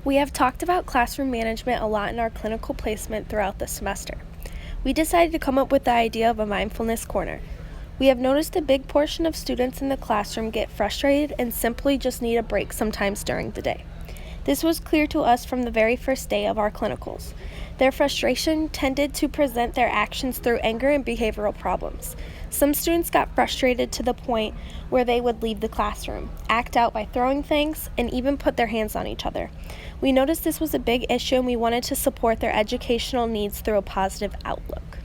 We have talked about classroom management a lot in our clinical placement throughout the semester. We decided to come up with the idea of a mindfulness corner. We have noticed a big portion of students in the classroom get frustrated and simply just need a break sometimes during the day. This was clear to us from the very first day of our clinicals. Their frustration tended to present their actions through anger and behavioral problems. Some students got frustrated to the point where they would leave the classroom, act out by throwing things, and even put their hands on each other. We noticed this was a big issue and we wanted to support their educational needs through a positive outlook.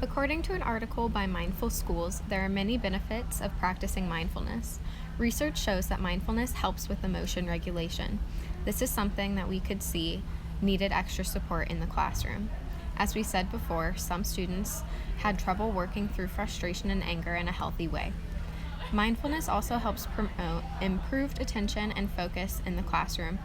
According to an article by Mindful Schools, there are many benefits of practicing mindfulness. Research shows that mindfulness helps with emotion regulation. This is something that we could see needed extra support in the classroom. As we said before, some students had trouble working through frustration and anger in a healthy way. Mindfulness also helps promote improved attention and focus in the classroom.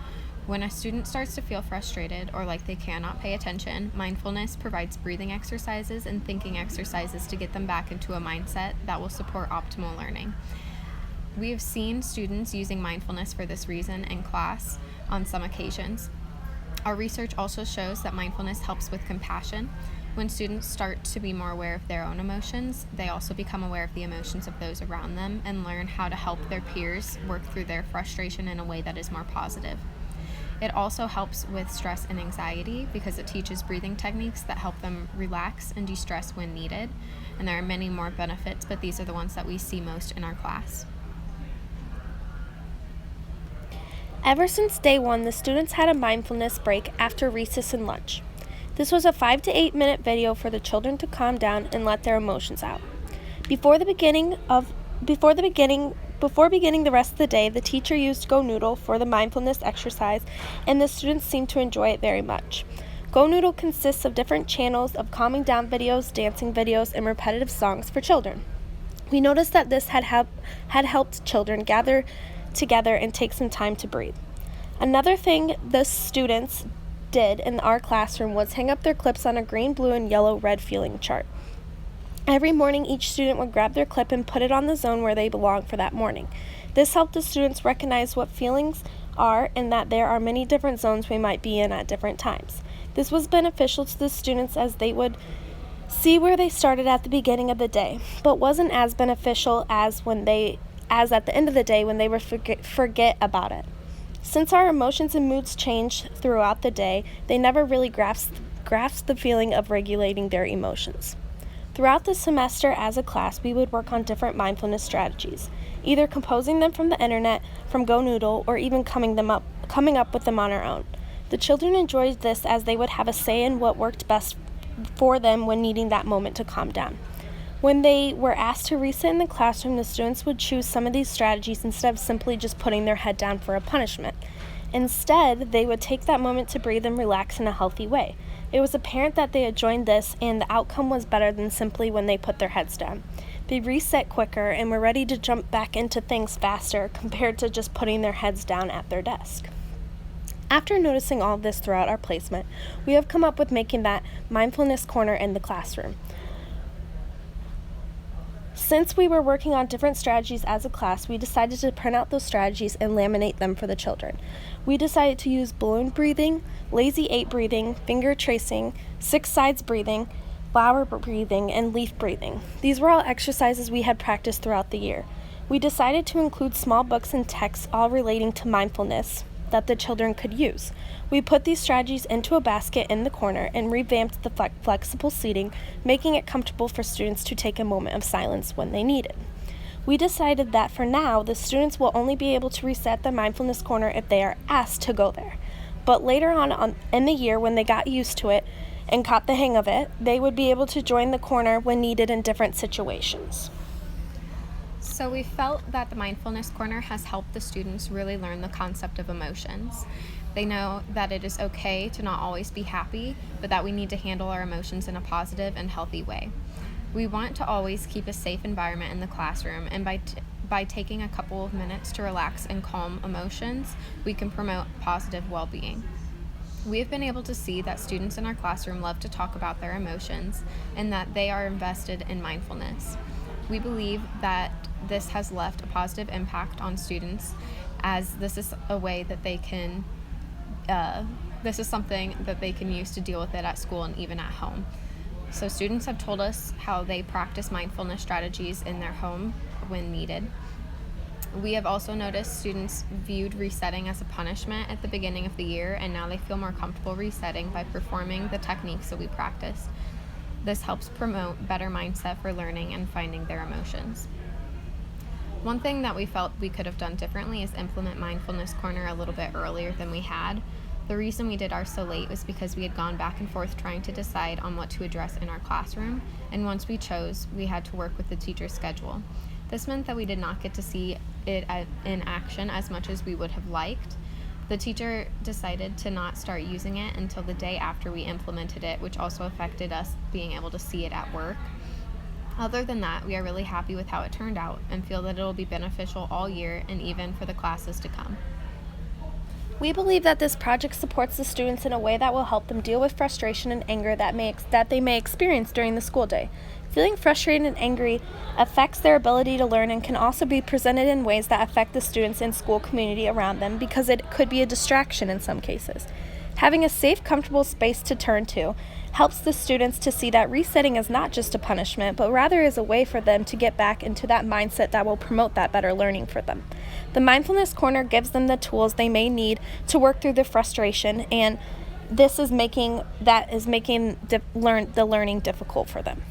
When a student starts to feel frustrated or like they cannot pay attention, mindfulness provides breathing exercises and thinking exercises to get them back into a mindset that will support optimal learning. We have seen students using mindfulness for this reason in class on some occasions. Our research also shows that mindfulness helps with compassion. When students start to be more aware of their own emotions, they also become aware of the emotions of those around them and learn how to help their peers work through their frustration in a way that is more positive. It also helps with stress and anxiety because it teaches breathing techniques that help them relax and de-stress when needed. And there are many more benefits, but these are the ones that we see most in our class. Ever since day one, the students had a mindfulness break after recess and lunch. This was a 5 to 8 minute video for the children to calm down and let their emotions out. Before beginning the rest of the day, the teacher used Go Noodle for the mindfulness exercise, and the students seemed to enjoy it very much. Go Noodle consists of different channels of calming down videos, dancing videos, and repetitive songs for children. We noticed that this had helped children gather together and take some time to breathe. Another thing the students did in our classroom was hang up their clips on a green, blue, and yellow, red feeling chart. Every morning, each student would grab their clip and put it on the zone where they belong for that morning. This helped the students recognize what feelings are and that there are many different zones we might be in at different times. This was beneficial to the students as they would see where they started at the beginning of the day, but wasn't as beneficial as at the end of the day when they would forget about it. Since our emotions and moods change throughout the day, they never really grasp the feeling of regulating their emotions. Throughout the semester as a class, we would work on different mindfulness strategies, either composing them from the internet, from Go Noodle, or even coming up with them on our own. The children enjoyed this as they would have a say in what worked best for them when needing that moment to calm down. When they were asked to resit in the classroom, the students would choose some of these strategies instead of simply just putting their head down for a punishment. Instead, they would take that moment to breathe and relax in a healthy way. It was apparent that they had joined this, and the outcome was better than simply when they put their heads down. They reset quicker and were ready to jump back into things faster compared to just putting their heads down at their desk. After noticing all of this throughout our placement, we have come up with making that mindfulness corner in the classroom. Since we were working on different strategies as a class, we decided to print out those strategies and laminate them for the children. We decided to use balloon breathing, lazy 8 breathing, finger tracing, 6 sides breathing, flower breathing, and leaf breathing. These were all exercises we had practiced throughout the year. We decided to include small books and texts all relating to mindfulness that the children could use. We put these strategies into a basket in the corner and revamped the flexible seating, making it comfortable for students to take a moment of silence when they need it. We decided that for now, the students will only be able to reset the mindfulness corner if they are asked to go there. But later on in the year, when they got used to it and caught the hang of it, they would be able to join the corner when needed in different situations. So we felt that the mindfulness corner has helped the students really learn the concept of emotions. They know that it is okay to not always be happy, but that we need to handle our emotions in a positive and healthy way. We want to always keep a safe environment in the classroom, and by taking a couple of minutes to relax and calm emotions, we can promote positive well-being. We have been able to see that students in our classroom love to talk about their emotions and that they are invested in mindfulness. We believe that this has left a positive impact on students, as this is a way that they can this is something that they can use to deal with it at school and even at home. So students have told us how they practice mindfulness strategies in their home when needed. We have also noticed students viewed resetting as a punishment at the beginning of the year, and now they feel more comfortable resetting by performing the techniques that we practice. This helps promote better mindset for learning and finding their emotions. One thing that we felt we could have done differently is implement Mindfulness Corner a little bit earlier than we had. The reason we did ours so late was because we had gone back and forth trying to decide on what to address in our classroom, and once we chose, we had to work with the teacher's schedule. This meant that we did not get to see it in action as much as we would have liked. The teacher decided to not start using it until the day after we implemented it, which also affected us being able to see it at work. Other than that, we are really happy with how it turned out and feel that it will be beneficial all year and even for the classes to come. We believe that this project supports the students in a way that will help them deal with frustration and anger that they may experience during the school day. Feeling frustrated and angry affects their ability to learn and can also be presented in ways that affect the students and school community around them because it could be a distraction in some cases. Having a safe, comfortable space to turn to helps the students to see that resetting is not just a punishment, but rather is a way for them to get back into that mindset that will promote that better learning for them. The Mindfulness Corner gives them the tools they may need to work through the frustration, and this is making the learning difficult for them.